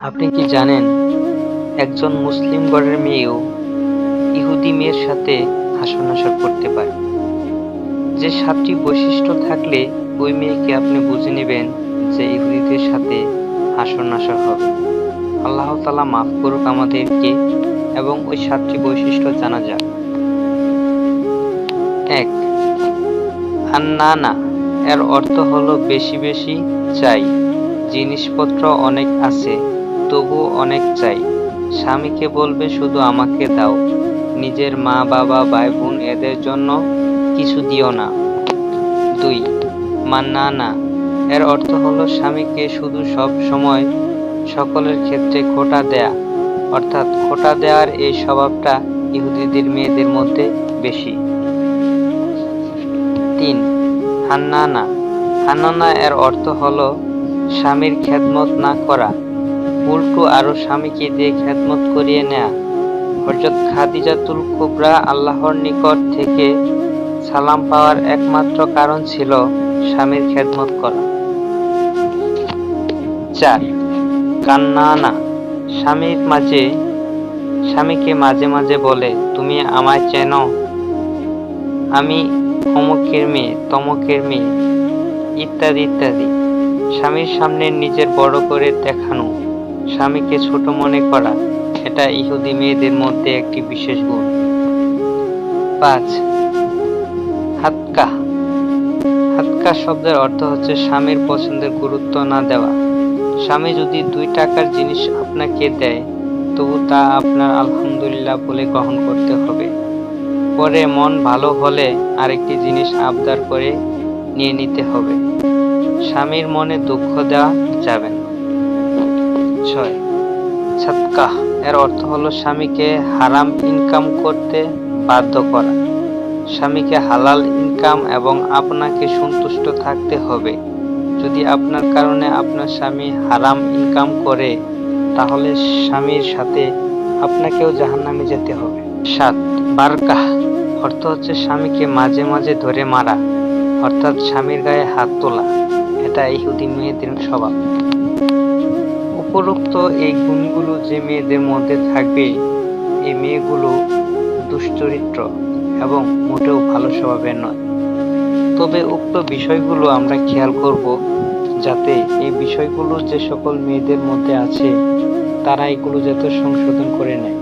আপনি কি জানেন, একজন মুসলিম ঘরের মেয়েও ইহুদি মেয়ের সাথে হাসর-নাসর করতে পারে? যে ৭টি বৈশিষ্ট্য থাকলে ওই মেয়েকে আপনি বুঝে নিবেন যে ইহুদিদের সাথে হাসর-নাসর হবে। আল্লাহ তাআলা মাফ করুক আমাদেরকে এবং ওই ৭টি বৈশিষ্ট্য জানা যাক। ১. আন-নানা এর অর্থ হলো বেশি বেশি চাই। জিনিসপত্র অনেক আছে, তবুও অনেক চাই। স্বামীকে বলবে শুধু আমাকে দাও, নিজের মা বাবা ভাই বোন এদের জন্য কিছু দিও না। ২. মান্নানা এর অর্থ হলো স্বামীকে শুধু সব সময় সকলের ক্ষেত্রে খোঁটা দেয়া, অর্থাৎ খোঁটা দেওয়ার এই স্বভাবটা ইহুদিদের মেয়েদের মধ্যে বেশি। ৩. হান্নানা হান্নানা এর অর্থ হলো স্বামীর খেদমত না করা, উল্টো আরো স্বামীকে দিয়ে খেদমত করিয়ে নেয়া। হযরত খাদিজাতুল কুবরা আল্লাহর নিকট থেকে সালাম পাওয়ার একমাত্র কারণ ছিল স্বামীর খেদমত করা। ৪. কান্নানা স্বামীকে মাঝে মাঝে বলে, তুমি আমায় চেনো? আমি অমুকের মেয়ে, তমুকের মেয়ে, ইত্যাদি ইত্যাদি। স্বামীর সামনে নিজের বড় করে দেখানো, স্বামীকে ছোট মনে করা, এটা ইহুদি মেয়েদের মধ্যে একটি বিশেষ গুণ। ৫. হাতকা হাতকা শব্দের অর্থ হচ্ছে স্বামীর পছন্দের গুরুত্ব না দেওয়া। স্বামী যদি ২ টাকার জিনিস আপনাকে দেয়, তবু তা আপনার আলহামদুলিল্লাহ বলে গ্রহণ করতে হবে। পরে মন ভালো হলে আরেকটি জিনিস আবদার করে নিয়ে নিতে হবে। স্বামীর মনে দুঃখ দেওয়া যাবে না। ৬. সাদকাহ এর অর্থ হলো স্বামীকে হারাম ইনকাম করতে বাধ্য করা। স্বামীকে হালাল ইনকাম এবং আপনাকে সন্তুষ্ট থাকতে হবে। যদি আপনার কারণে আপনার স্বামী হারাম ইনকাম করে, তাহলে স্বামীর সাথে আপনাকেও জাহান্নামে যেতে হবে। ৭. বারকাহ অর্থ হচ্ছে স্বামীকে মাঝে মাঝে ধরে মারা, অর্থাৎ স্বামীর গায়ে হাত তোলা। এটা ইহুদি মেয়েদের স্বভাব। উপরোক্ত এই গুণগুলো যে মেয়েদের মধ্যে থাকবে, এই মেয়েগুলো দুশ্চরিত্র এবং মোটেও ভালো স্বভাবের নয়। তবে উক্ত বিষয়গুলো আমরা খেয়াল করব, যাতে এই বিষয়গুলো যে সকল মেয়েদের মধ্যে আছে, তারা এগুলো যাতে সংশোধন করে নেয়।